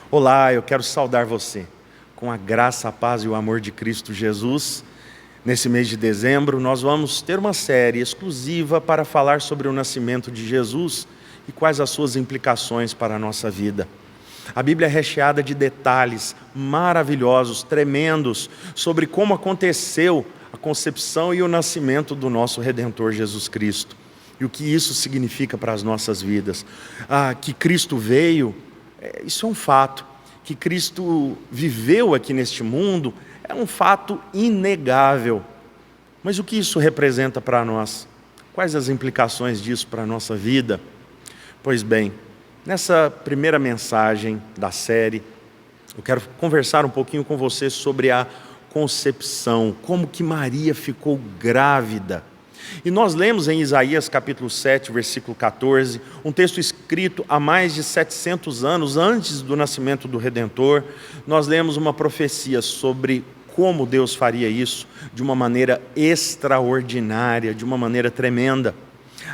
Olá, eu quero saudar você com a graça, a paz e o amor de Cristo Jesus. Nesse mês de dezembro, nós vamos ter uma série exclusiva para falar sobre o nascimento de Jesus e quais as suas implicações para a nossa vida. A Bíblia é recheada de detalhes maravilhosos, tremendos, sobre como aconteceu a concepção e o nascimento do nosso Redentor Jesus Cristo. E o que isso significa para as nossas vidas. Que Cristo veio, isso é um fato. Que Cristo viveu aqui neste mundo é um fato inegável. Mas o que isso representa para nós? Quais as implicações disso para a nossa vida? Pois bem, nessa primeira mensagem da série, eu quero conversar um pouquinho com você sobre a concepção, como que Maria ficou grávida. E nós lemos em Isaías capítulo 7, versículo 14, um texto escrito há mais de 700 anos antes do nascimento do Redentor. Nós lemos uma profecia sobre como Deus faria isso de uma maneira extraordinária, de uma maneira tremenda.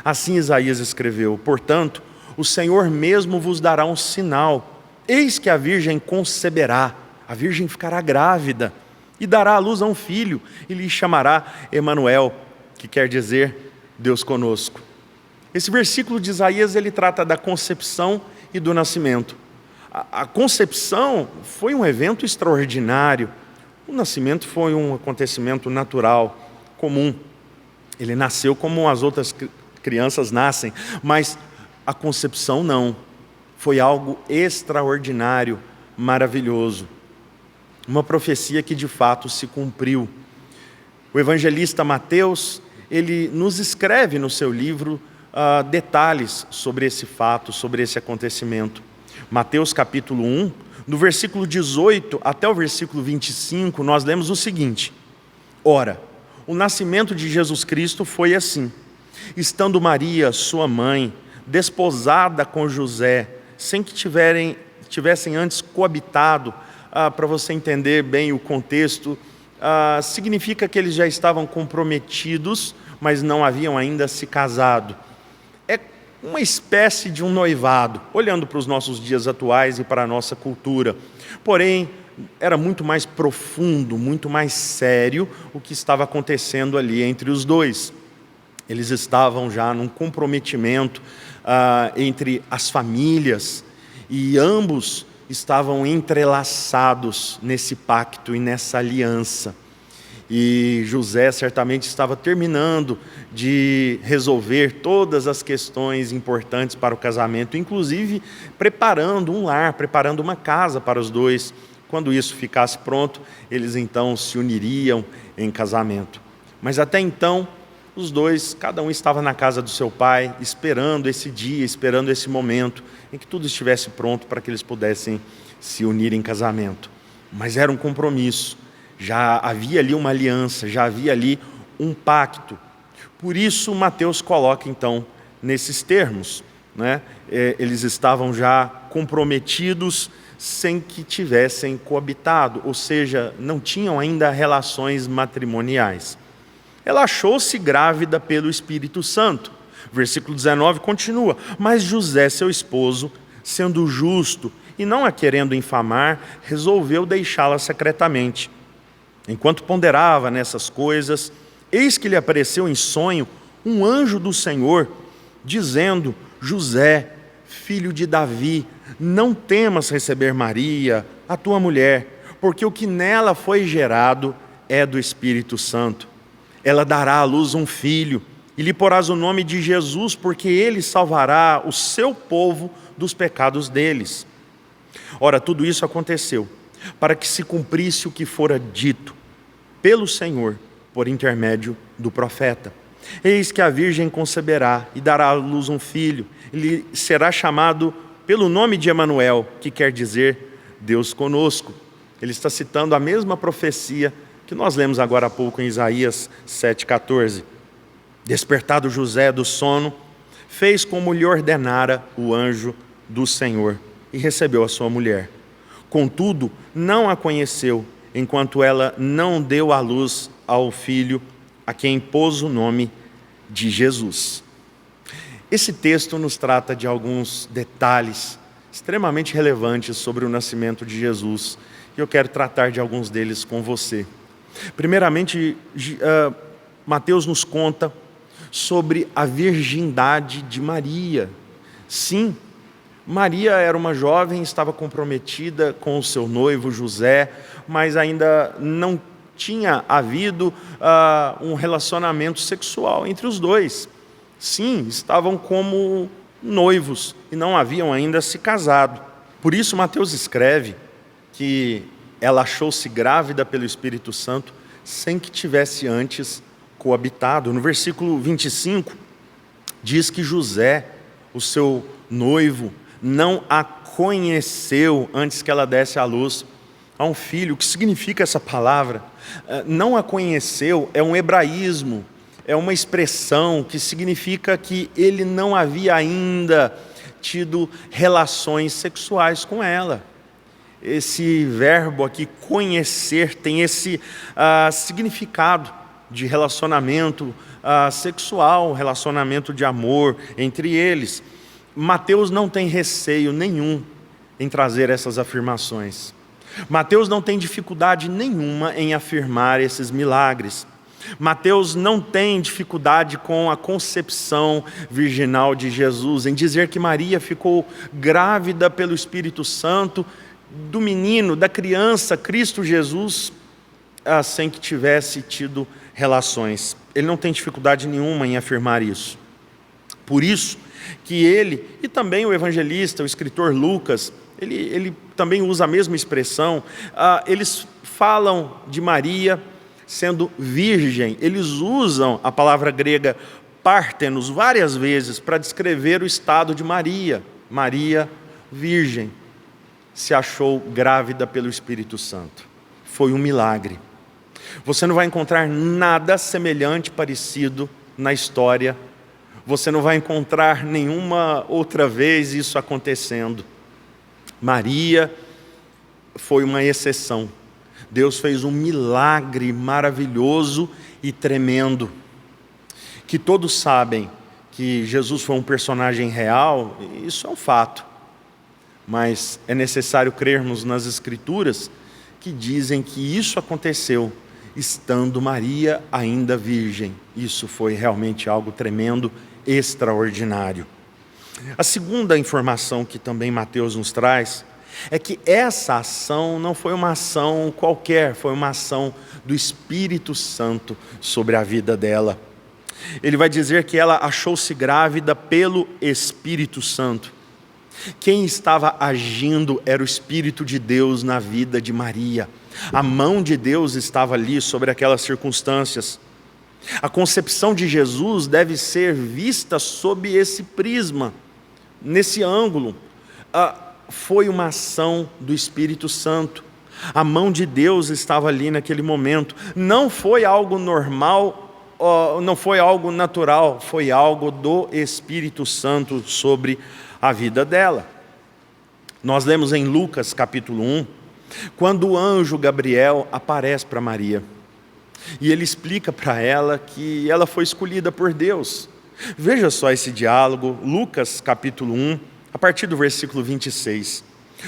Assim Isaías escreveu: portanto, o Senhor mesmo vos dará um sinal. Eis que a virgem conceberá, a virgem ficará grávida, e dará à luz a um filho, e lhe chamará Emanuel, que quer dizer Deus conosco. Esse versículo de Isaías, ele trata da concepção e do nascimento. A concepção foi um evento extraordinário. O nascimento foi um acontecimento natural, comum. Ele nasceu como as outras crianças nascem, mas a concepção não. Foi algo extraordinário, maravilhoso. Uma profecia que de fato se cumpriu. O evangelista Mateus, ele nos escreve no seu livro detalhes sobre esse fato, sobre esse acontecimento. Mateus capítulo 1, do versículo 18 até o versículo 25, nós lemos o seguinte: ora, o nascimento de Jesus Cristo foi assim. Estando Maria, sua mãe, desposada com José, sem que tivessem antes coabitado, para você entender bem o contexto, significa que eles já estavam comprometidos, mas não haviam ainda se casado. É uma espécie de um noivado, olhando para os nossos dias atuais e para a nossa cultura. Porém, era muito mais profundo, muito mais sério o que estava acontecendo ali entre os dois. Eles estavam já num comprometimento entre as famílias, e ambos estavam entrelaçados nesse pacto e nessa aliança. E José certamente estava terminando de resolver todas as questões importantes para o casamento, inclusive preparando um lar, preparando uma casa para os dois. Quando isso ficasse pronto, eles então se uniriam em casamento. Mas até então, os dois, cada um estava na casa do seu pai, esperando esse dia, esperando esse momento em que tudo estivesse pronto para que eles pudessem se unir em casamento. Mas era um compromisso, já havia ali uma aliança, já havia ali um pacto. Por isso Mateus coloca então nesses termos, né? Eles estavam já comprometidos sem que tivessem coabitado, ou seja, não tinham ainda relações matrimoniais. Ela achou-se grávida pelo Espírito Santo. Versículo 19 continua: mas José, seu esposo, sendo justo e não a querendo infamar, resolveu deixá-la secretamente. Enquanto ponderava nessas coisas, eis que lhe apareceu em sonho um anjo do Senhor, dizendo: José, filho de Davi, não temas receber Maria, a tua mulher, porque o que nela foi gerado é do Espírito Santo. Ela dará à luz um filho, e lhe porás o nome de Jesus, porque ele salvará o seu povo dos pecados deles. Ora, tudo isso aconteceu para que se cumprisse o que fora dito pelo Senhor por intermédio do profeta. Eis que a virgem conceberá e dará à luz um filho, ele será chamado pelo nome de Emanuel, que quer dizer Deus conosco. Ele está citando a mesma profecia que nós lemos agora há pouco em Isaías 7,14. Despertado José do sono, fez como lhe ordenara o anjo do Senhor e recebeu a sua mulher. Contudo, não a conheceu, enquanto ela não deu à luz ao filho, a quem pôs o nome de Jesus. Esse texto nos trata de alguns detalhes extremamente relevantes sobre o nascimento de Jesus. E eu quero tratar de alguns deles com você. Primeiramente, Mateus nos conta sobre a virgindade de Maria. Sim, Maria era uma jovem, estava comprometida com o seu noivo José, mas ainda não tinha havido um relacionamento sexual entre os dois. Sim, estavam como noivos e não haviam ainda se casado. Por isso Mateus escreve que ela achou-se grávida pelo Espírito Santo sem que tivesse antes coabitado. No versículo 25, diz que José, o seu noivo, não a conheceu antes que ela desse à luz a um filho. O que significa essa palavra? Não a conheceu é um hebraísmo, é uma expressão que significa que ele não havia ainda tido relações sexuais com ela. Esse verbo aqui, conhecer, tem esse significado de relacionamento sexual, relacionamento de amor entre eles. Mateus não tem receio nenhum em trazer essas afirmações. Mateus não tem dificuldade nenhuma em afirmar esses milagres. Mateus não tem dificuldade com a concepção virginal de Jesus, em dizer que Maria ficou grávida pelo Espírito Santo do menino, da criança, Cristo Jesus, sem que tivesse tido relações. Ele não tem dificuldade nenhuma em afirmar isso. Por isso que ele, e também o evangelista, o escritor Lucas, ele também usa a mesma expressão, eles falam de Maria sendo virgem, eles usam a palavra grega pártenos várias vezes para descrever o estado de Maria. Maria, virgem, se achou grávida pelo Espírito Santo. Foi um milagre. Você não vai encontrar nada semelhante, parecido na história. Você não vai encontrar nenhuma outra vez isso acontecendo. Maria foi uma exceção. Deus fez um milagre maravilhoso e tremendo. Que todos sabem que Jesus foi um personagem real, isso é um fato. Mas é necessário crermos nas Escrituras que dizem que isso aconteceu estando Maria ainda virgem. Isso foi realmente algo tremendo, extraordinário. A segunda informação que também Mateus nos traz é que essa ação não foi uma ação qualquer, foi uma ação do Espírito Santo sobre a vida dela. Ele vai dizer que ela achou-se grávida pelo Espírito Santo. Quem estava agindo era o Espírito de Deus na vida de Maria. A mão de Deus estava ali sobre aquelas circunstâncias. A concepção de Jesus deve ser vista sob esse prisma, nesse ângulo. Foi uma ação do Espírito Santo. A mão de Deus estava ali naquele momento. Não foi algo normal, não foi algo natural, foi algo do Espírito Santo sobre a vida dela. Nós lemos em Lucas capítulo 1, quando o anjo Gabriel aparece para Maria. E ele explica para ela que ela foi escolhida por Deus. Veja só esse diálogo, Lucas capítulo 1, a partir do versículo 26.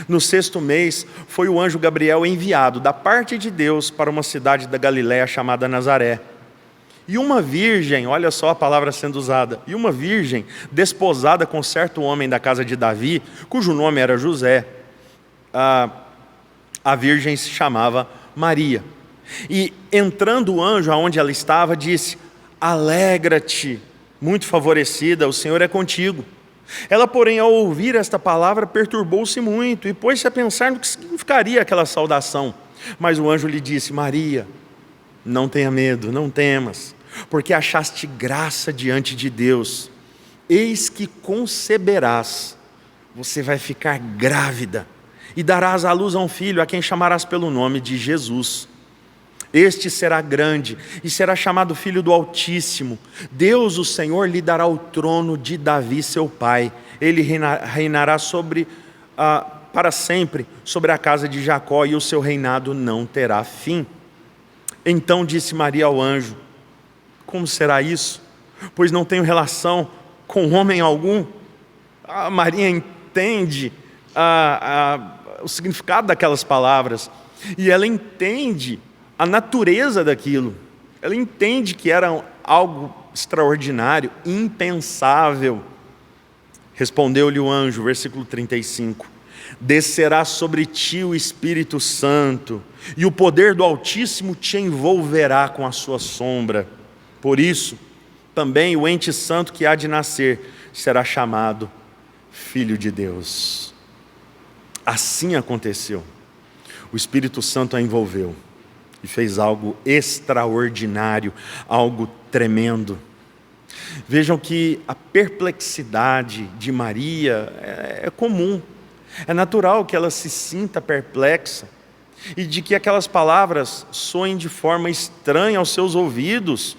No 6º mês, foi o anjo Gabriel enviado da parte de Deus para uma cidade da Galiléia chamada Nazaré. E uma virgem, olha só a palavra sendo usada, e uma virgem desposada com certo homem da casa de Davi, cujo nome era José. A virgem se chamava Maria. E entrando o anjo aonde ela estava, disse: alegra-te, muito favorecida, o Senhor é contigo. Ela, porém, ao ouvir esta palavra, perturbou-se muito e pôs-se a pensar no que significaria aquela saudação. Mas o anjo lhe disse: Maria, não tenha medo, não temas, porque achaste graça diante de Deus. Eis que conceberás, você vai ficar grávida e darás à luz a um filho, a quem chamarás pelo nome de Jesus. Este será grande e será chamado Filho do Altíssimo. Deus, o Senhor, lhe dará o trono de Davi, seu pai. Ele reinará para sempre sobre a casa de Jacó, e o seu reinado não terá fim. Então disse Maria ao anjo: como será isso? Pois não tenho relação com homem algum. Maria entende o significado daquelas palavras, e ela entende a natureza daquilo. Ela entende que era algo extraordinário, impensável. Respondeu-lhe o anjo, versículo 35, descerá sobre ti o Espírito Santo, e o poder do Altíssimo te envolverá com a sua sombra. Por isso, também o ente santo que há de nascer será chamado Filho de Deus. Assim aconteceu. O Espírito Santo a envolveu e fez algo extraordinário, algo tremendo. Vejam que a perplexidade de Maria é comum. É natural que ela se sinta perplexa e de que aquelas palavras soem de forma estranha aos seus ouvidos.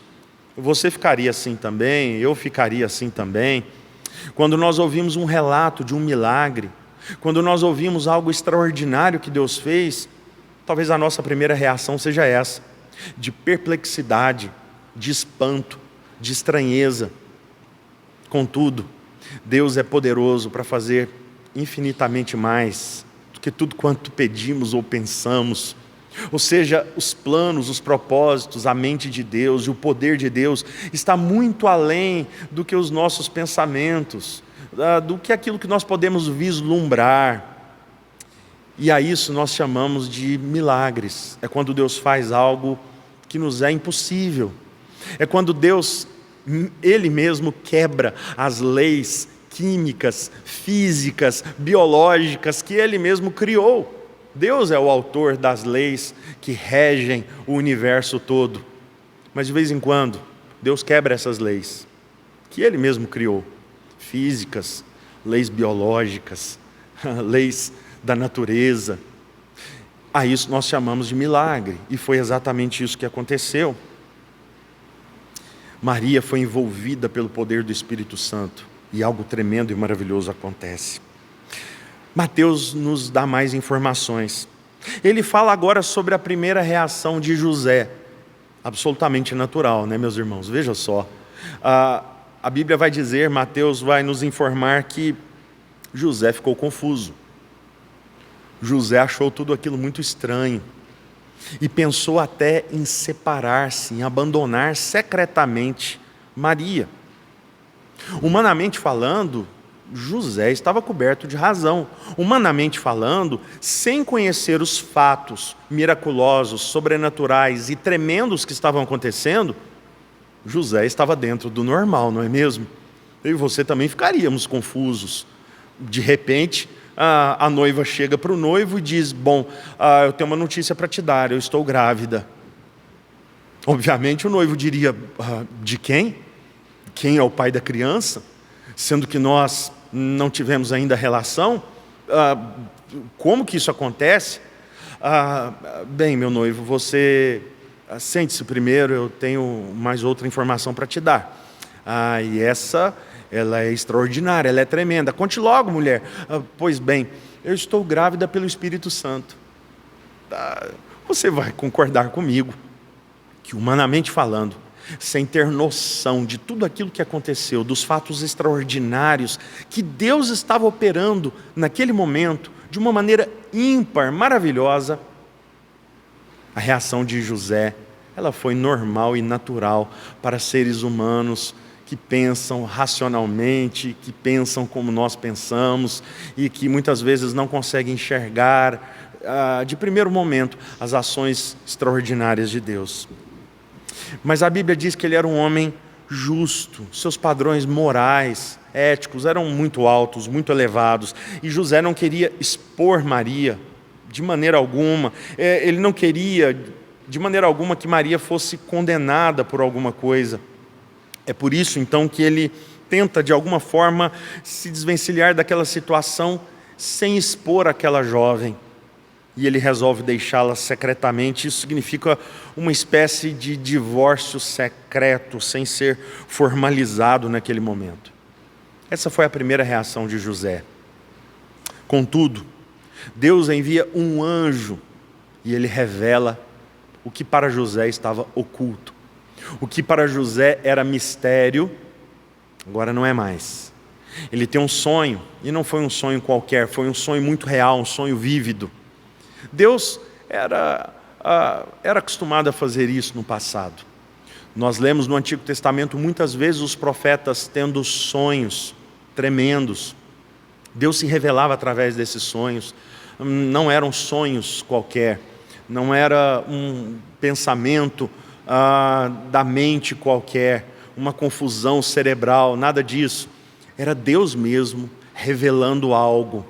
Você ficaria assim também, eu ficaria assim também. Quando nós ouvimos um relato de um milagre, quando nós ouvimos algo extraordinário que Deus fez, talvez a nossa primeira reação seja essa, de perplexidade, de espanto, de estranheza. Contudo, Deus é poderoso para fazer infinitamente mais do que tudo quanto pedimos ou pensamos. Ou seja, os planos, os propósitos, a mente de Deus e o poder de Deus está muito além do que os nossos pensamentos, do que aquilo que nós podemos vislumbrar. E a isso nós chamamos de milagres. É quando Deus faz algo que nos é impossível. É quando Deus, Ele mesmo quebra as leis químicas, físicas, biológicas que Ele mesmo criou. Deus é o autor das leis que regem o universo todo. Mas de vez em quando, Deus quebra essas leis que Ele mesmo criou. Físicas, leis biológicas, leis da natureza. A isso nós chamamos de milagre. E foi exatamente isso que aconteceu. Maria foi envolvida pelo poder do Espírito Santo. E algo tremendo e maravilhoso acontece. Mateus nos dá mais informações. Ele fala agora sobre a primeira reação de José. Absolutamente natural, né, meus irmãos? Veja só. A Bíblia vai dizer, Mateus vai nos informar que José ficou confuso. José achou tudo aquilo muito estranho. E pensou até em separar-se, em abandonar secretamente Maria. Humanamente falando, José estava coberto de razão. Humanamente falando, sem conhecer os fatos miraculosos, sobrenaturais e tremendos que estavam acontecendo, José estava dentro do normal, não é mesmo? Eu e você também ficaríamos confusos. De repente, a noiva chega para o noivo e diz, eu tenho uma notícia para te dar, eu estou grávida. Obviamente o noivo diria, de quem? Quem é o pai da criança? Sendo que nós não tivemos ainda relação? Como que isso acontece? Bem, meu noivo, você sente-se primeiro, eu tenho mais outra informação para te dar. E ela é extraordinária, ela é tremenda. Conte logo, mulher. Pois bem, eu estou grávida pelo Espírito Santo. Você vai concordar comigo que, humanamente falando, sem ter noção de tudo aquilo que aconteceu, dos fatos extraordinários que Deus estava operando naquele momento, de uma maneira ímpar, maravilhosa, a reação de José, ela foi normal e natural para seres humanos que pensam racionalmente, que pensam como nós pensamos e que muitas vezes não conseguem enxergar, de primeiro momento, as ações extraordinárias de Deus. Mas a Bíblia diz que ele era um homem justo, seus padrões morais, éticos eram muito altos, muito elevados, e José não queria expor Maria de maneira alguma, ele não queria de maneira alguma que Maria fosse condenada por alguma coisa. É por isso então que ele tenta de alguma forma se desvencilhar daquela situação sem expor aquela jovem. E ele resolve deixá-la secretamente. Isso significa uma espécie de divórcio secreto, sem ser formalizado naquele momento. Essa foi a primeira reação de José. Contudo, Deus envia um anjo e ele revela o que para José estava oculto. O que para José era mistério, agora não é mais. Ele tem um sonho, e não foi um sonho qualquer, foi um sonho muito real, um sonho vívido. Deus era acostumado a fazer isso no passado. Nós lemos no Antigo Testamento muitas vezes os profetas tendo sonhos tremendos. Deus se revelava através desses sonhos. Não eram sonhos qualquer, não era um pensamento da mente qualquer, uma confusão cerebral, nada disso. Era Deus mesmo revelando algo.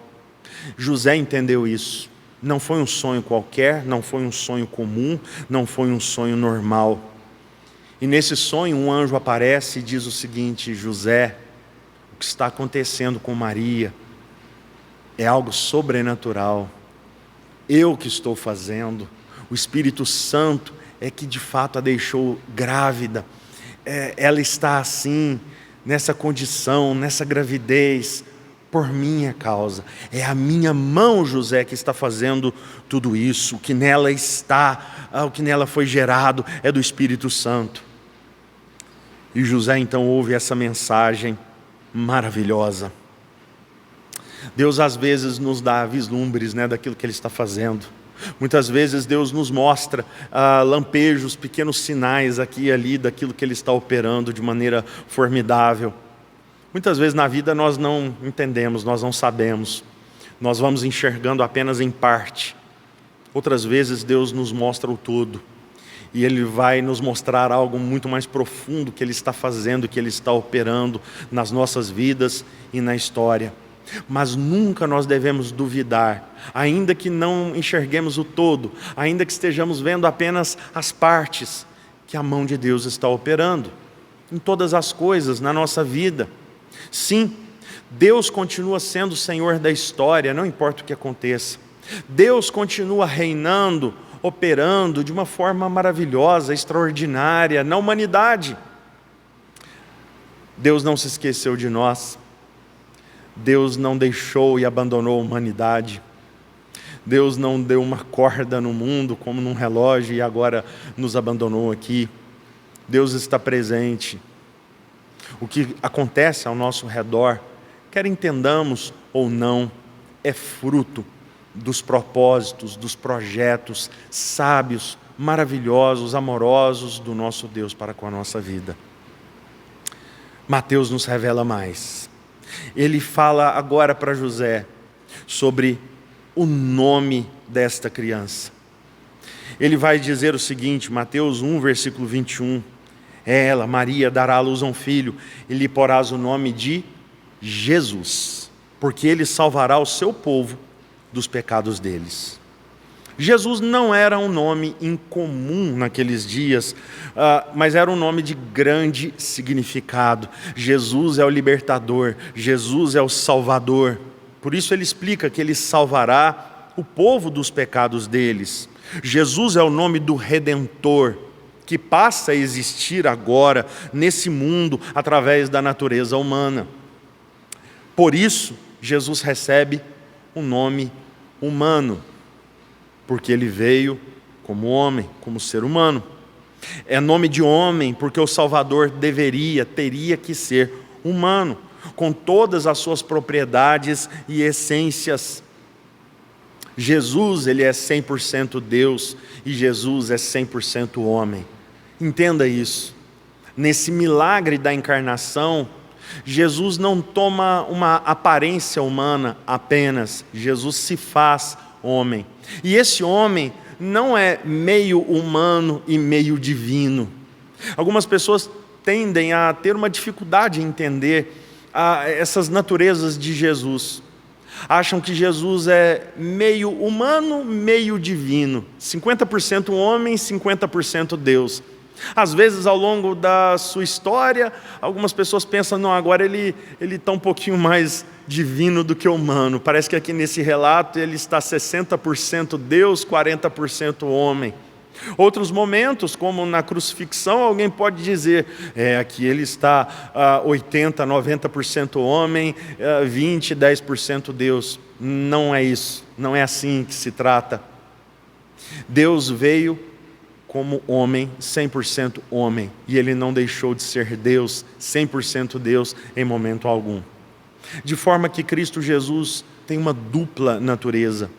José entendeu isso. Não foi um sonho qualquer, não foi um sonho comum, não foi um sonho normal. E nesse sonho um anjo aparece e diz o seguinte: José, o que está acontecendo com Maria é algo sobrenatural. Eu que estou fazendo. O Espírito Santo é que de fato a deixou grávida. Ela está assim, nessa condição, nessa gravidez, por minha causa. É a minha mão, José, que está fazendo tudo isso. O que nela está, o que nela foi gerado é do Espírito Santo. E José então ouve essa mensagem maravilhosa. Deus às vezes nos dá vislumbres, daquilo que Ele está fazendo. Muitas vezes Deus nos mostra lampejos, pequenos sinais aqui e ali daquilo que Ele está operando de maneira formidável. Muitas vezes na vida nós não entendemos, nós não sabemos. Nós vamos enxergando apenas em parte. Outras vezes Deus nos mostra o todo. E Ele vai nos mostrar algo muito mais profundo que Ele está fazendo, que Ele está operando nas nossas vidas e na história. Mas nunca nós devemos duvidar, ainda que não enxerguemos o todo, ainda que estejamos vendo apenas as partes, que a mão de Deus está operando em todas as coisas na nossa vida. Sim, Deus continua sendo o Senhor da história, não importa o que aconteça. Deus continua reinando, operando de uma forma maravilhosa, extraordinária na humanidade. Deus não se esqueceu de nós. Deus não deixou e abandonou a humanidade. Deus não deu uma corda no mundo como num relógio e agora nos abandonou aqui. Deus está presente. O que acontece ao nosso redor, quer entendamos ou não, é fruto dos propósitos, dos projetos sábios, maravilhosos, amorosos do nosso Deus para com a nossa vida. Mateus nos revela mais. Ele fala agora para José sobre o nome desta criança. Ele vai dizer o seguinte, Mateus 1, versículo 21. Ela, Maria, dará à luz a um filho, e lhe porás o nome de Jesus, porque ele salvará o seu povo dos pecados deles. Jesus não era um nome incomum naqueles dias, mas era um nome de grande significado. Jesus é o libertador, Jesus é o salvador. Por isso ele explica que ele salvará o povo dos pecados deles. Jesus é o nome do Redentor, que passa a existir agora nesse mundo através da natureza humana. Por isso, Jesus recebe um nome humano, porque ele veio como homem, como ser humano. É nome de homem, porque o Salvador teria que ser humano, com todas as suas propriedades e essências. Jesus, ele é 100% Deus, e Jesus é 100% homem. Entenda isso. Nesse milagre da encarnação, Jesus não toma uma aparência humana apenas, Jesus se faz homem. E esse homem não é meio humano e meio divino. Algumas pessoas tendem a ter uma dificuldade em entender essas naturezas de Jesus. Acham que Jesus é meio humano, meio divino. 50% homem, 50% Deus. Às vezes, ao longo da sua história, algumas pessoas pensam, não, agora ele está um pouquinho mais divino do que humano. Parece que aqui nesse relato ele está 60% Deus, 40% homem. Outros momentos, como na crucifixão, alguém pode dizer, aqui ele está 80%, 90% homem, 20%, 10% Deus. Não é isso, não é assim que se trata. Deus veio como homem, 100% homem, e ele não deixou de ser Deus, 100% Deus em momento algum. De forma que Cristo Jesus tem uma dupla natureza.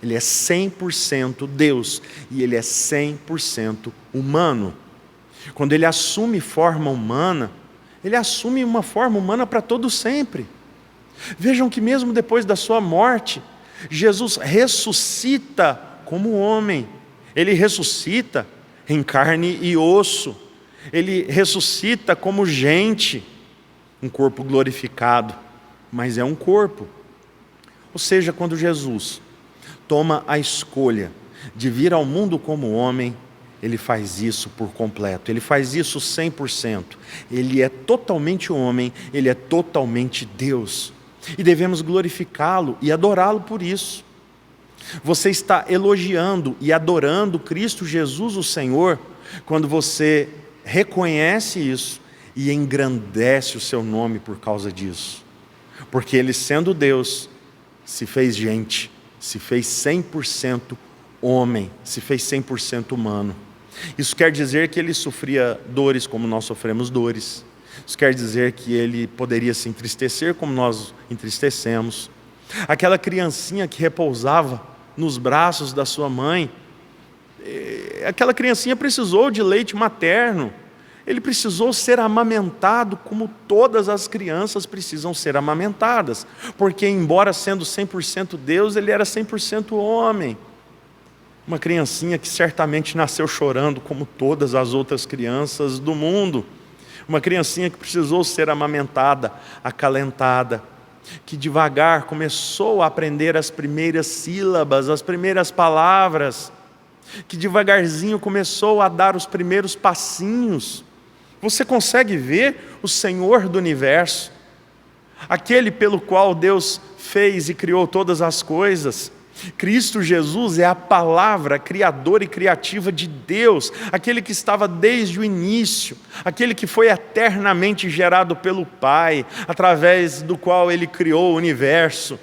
Ele é 100% Deus e ele é 100% humano. Quando ele assume forma humana, ele assume uma forma humana para todo sempre. Vejam que mesmo depois da sua morte, Jesus ressuscita como homem. Ele ressuscita em carne e osso. Ele ressuscita como gente, um corpo glorificado, mas é um corpo. Ou seja, quando Jesus toma a escolha de vir ao mundo como homem, ele faz isso por completo, ele faz isso 100%. Ele é totalmente homem, ele é totalmente Deus. E devemos glorificá-lo e adorá-lo por isso. Você está elogiando e adorando Cristo Jesus, o Senhor, quando você reconhece isso e engrandece o seu nome por causa disso. Porque ele, sendo Deus, se fez gente, se fez 100% homem, se fez 100% humano. Isso quer dizer que ele sofria dores como nós sofremos dores. Isso quer dizer que ele poderia se entristecer como nós entristecemos. Aquela criancinha que repousava nos braços da sua mãe, aquela criancinha precisou de leite materno. Ele precisou ser amamentado como todas as crianças precisam ser amamentadas. Porque embora sendo 100% Deus, ele era 100% homem. Uma criancinha que certamente nasceu chorando como todas as outras crianças do mundo. Uma criancinha que precisou ser amamentada, acalentada, que devagar começou a aprender as primeiras sílabas, as primeiras palavras, que devagarzinho começou a dar os primeiros passinhos. Você consegue ver o Senhor do universo, aquele pelo qual Deus fez e criou todas as coisas. Cristo Jesus é a palavra criadora e criativa de Deus, aquele que estava desde o início, aquele que foi eternamente gerado pelo Pai, através do qual Ele criou o universo,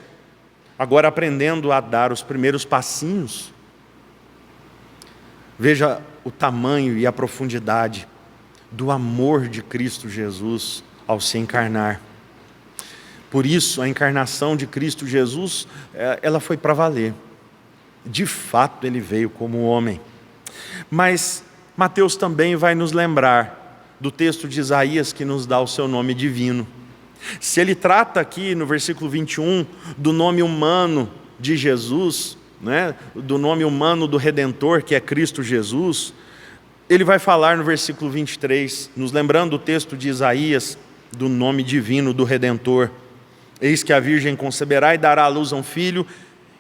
agora aprendendo a dar os primeiros passinhos. Veja o tamanho e a profundidade do amor de Cristo Jesus ao se encarnar. Por isso, a encarnação de Cristo Jesus, ela foi para valer. De fato, ele veio como homem. Mas Mateus também vai nos lembrar do texto de Isaías que nos dá o seu nome divino. Se ele trata aqui no versículo 21 do nome humano de Jesus, né, do nome humano do Redentor, que é Cristo Jesus, ele vai falar no versículo 23, nos lembrando do texto de Isaías, do nome divino do Redentor. Eis que a virgem conceberá e dará à luz a um filho,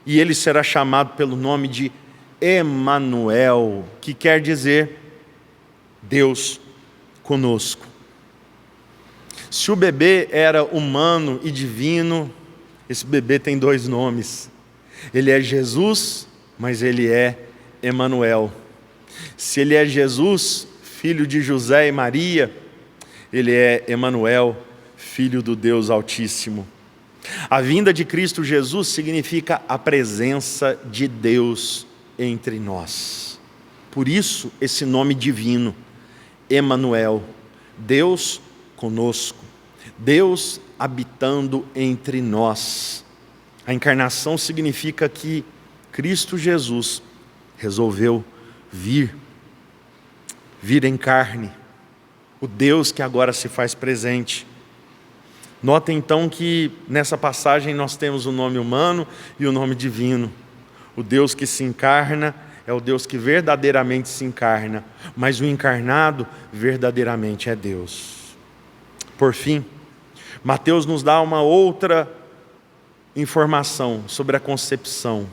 e ele será chamado pelo nome de Emanuel, que quer dizer Deus conosco. Se o bebê era humano e divino, esse bebê tem dois nomes. Ele é Jesus, mas ele é Emanuel. Se ele é Jesus, filho de José e Maria, ele é Emanuel, filho do Deus Altíssimo. A vinda de Cristo Jesus significa a presença de Deus entre nós. Por isso, esse nome divino, Emanuel, Deus conosco, Deus habitando entre nós. A encarnação significa que Cristo Jesus resolveu vir em carne, o Deus que agora se faz presente. Notem então que nessa passagem nós temos o nome humano e o nome divino. O Deus que se encarna é o Deus que verdadeiramente se encarna, mas o encarnado verdadeiramente é Deus. Por fim, Mateus nos dá uma outra informação sobre a concepção.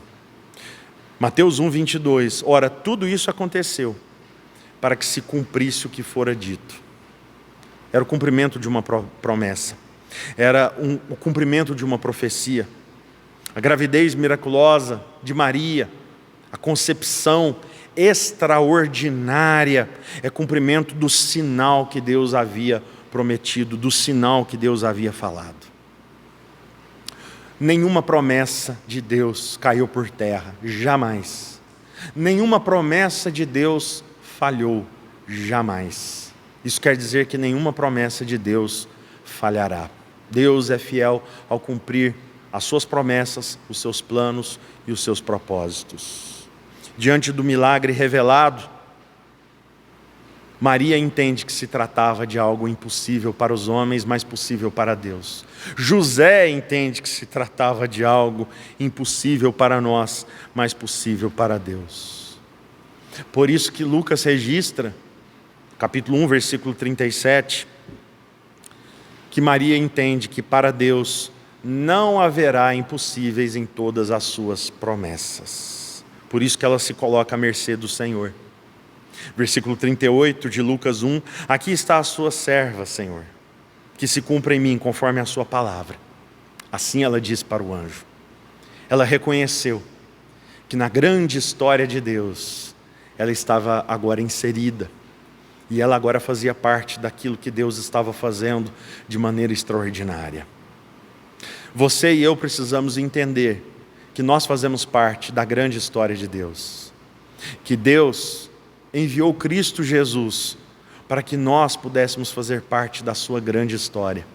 Mateus 1, 22. Ora, tudo isso aconteceu para que se cumprisse o que fora dito. Era o cumprimento de uma promessa. Era o cumprimento de uma profecia. A gravidez miraculosa de Maria, a concepção extraordinária, é cumprimento do sinal que Deus havia prometido, do sinal que Deus havia falado. Nenhuma promessa de Deus caiu por terra, jamais. Nenhuma promessa de Deus falhou, jamais. Isso quer dizer que nenhuma promessa de Deus falhará. Deus é fiel ao cumprir as suas promessas, os seus planos e os seus propósitos. Diante do milagre revelado, Maria entende que se tratava de algo impossível para os homens, mas possível para Deus. José entende que se tratava de algo impossível para nós, mas possível para Deus. Por isso que Lucas registra, capítulo 1, versículo 37, que Maria entende que para Deus não haverá impossíveis em todas as suas promessas. Por isso que ela se coloca à mercê do Senhor. Versículo 38 de Lucas 1, aqui está a sua serva, Senhor, que se cumpra em mim conforme a sua palavra. Assim ela disse para o anjo. Ela reconheceu que na grande história de Deus, ela estava agora inserida. E ela agora fazia parte daquilo que Deus estava fazendo de maneira extraordinária. Você e eu precisamos entender que nós fazemos parte da grande história de Deus. Que Deus enviou Cristo Jesus para que nós pudéssemos fazer parte da sua grande história.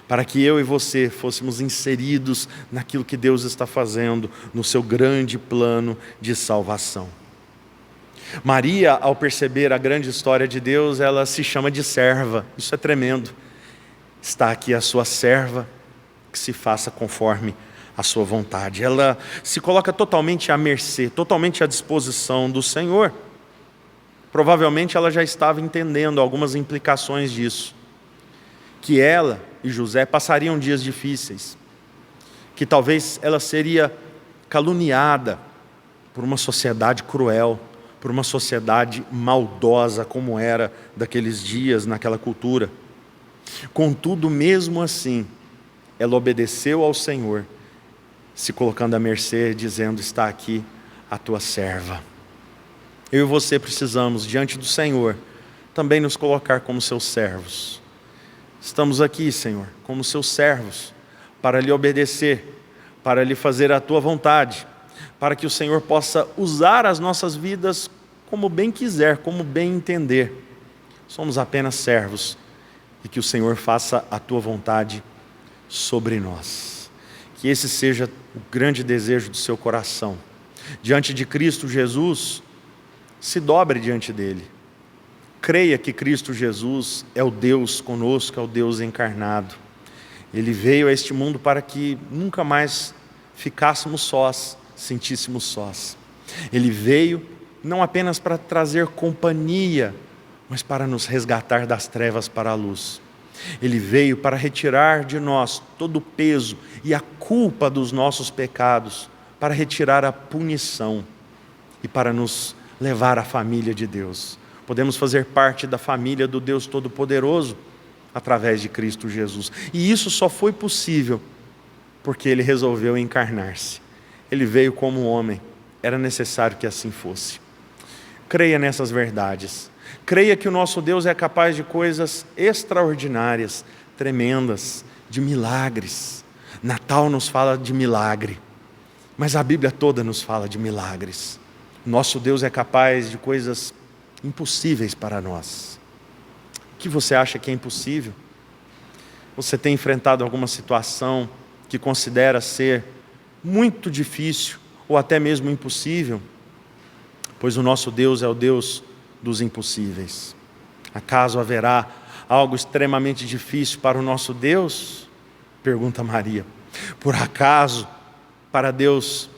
Para que eu e você fôssemos inseridos naquilo que Deus está fazendo no seu grande plano de salvação. Maria, ao perceber a grande história de Deus, ela se chama de serva. Isso é tremendo. Está aqui a sua serva, que se faça conforme a sua vontade. Ela se coloca totalmente à mercê, totalmente à disposição do Senhor. Provavelmente ela já estava entendendo algumas implicações disso. Que ela e José passariam dias difíceis. Que talvez ela seria caluniada por uma sociedade cruel, por uma sociedade maldosa como era daqueles dias, naquela cultura. Contudo, mesmo assim, ela obedeceu ao Senhor, se colocando à mercê, dizendo, está aqui a tua serva. Eu e você precisamos, diante do Senhor, também nos colocar como seus servos. Estamos aqui, Senhor, como seus servos, para lhe obedecer, para lhe fazer a tua vontade, para que o Senhor possa usar as nossas vidas como bem quiser, como bem entender. Somos apenas servos, e que o Senhor faça a tua vontade sobre nós. Que esse seja o grande desejo do seu coração. Diante de Cristo Jesus, se dobre diante dele. Creia que Cristo Jesus é o Deus conosco, é o Deus encarnado. Ele veio a este mundo para que nunca mais ficássemos sós, sentíssemos sós. Ele veio não apenas para trazer companhia, mas para nos resgatar das trevas para a luz. Ele veio para retirar de nós todo o peso e a culpa dos nossos pecados, para retirar a punição e para nos levar à família de Deus. Podemos fazer parte da família do Deus Todo-Poderoso através de Cristo Jesus. E isso só foi possível porque Ele resolveu encarnar-se. Ele veio como homem. Era necessário que assim fosse. Creia nessas verdades. Creia que o nosso Deus é capaz de coisas extraordinárias, tremendas, de milagres. Natal nos fala de milagre, mas a Bíblia toda nos fala de milagres. Nosso Deus é capaz de coisas impossíveis para nós. O que você acha que é impossível? Você tem enfrentado alguma situação que considera ser muito difícil ou até mesmo impossível? Pois o nosso Deus é o Deus dos impossíveis. Acaso haverá algo extremamente difícil para o nosso Deus? Pergunta Maria. Por acaso, para Deus,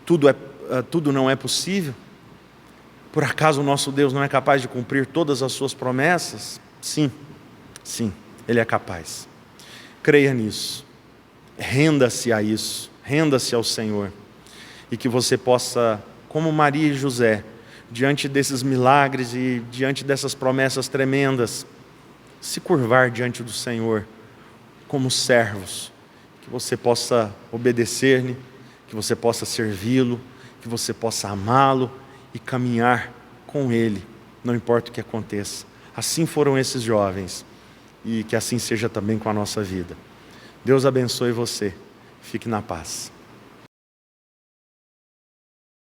tudo não é possível? Por acaso o nosso Deus não é capaz de cumprir todas as suas promessas? Sim, Ele é capaz. Creia nisso. Renda-se a isso. Renda-se ao Senhor. E que você possa, como Maria e José, diante desses milagres e diante dessas promessas tremendas, se curvar diante do Senhor como servos, que você possa obedecer-lhe, que você possa servi-lo, que você possa amá-lo e caminhar com Ele, não importa o que aconteça. Assim foram esses jovens, e que assim seja também com a nossa vida. Deus abençoe você. Fique na paz.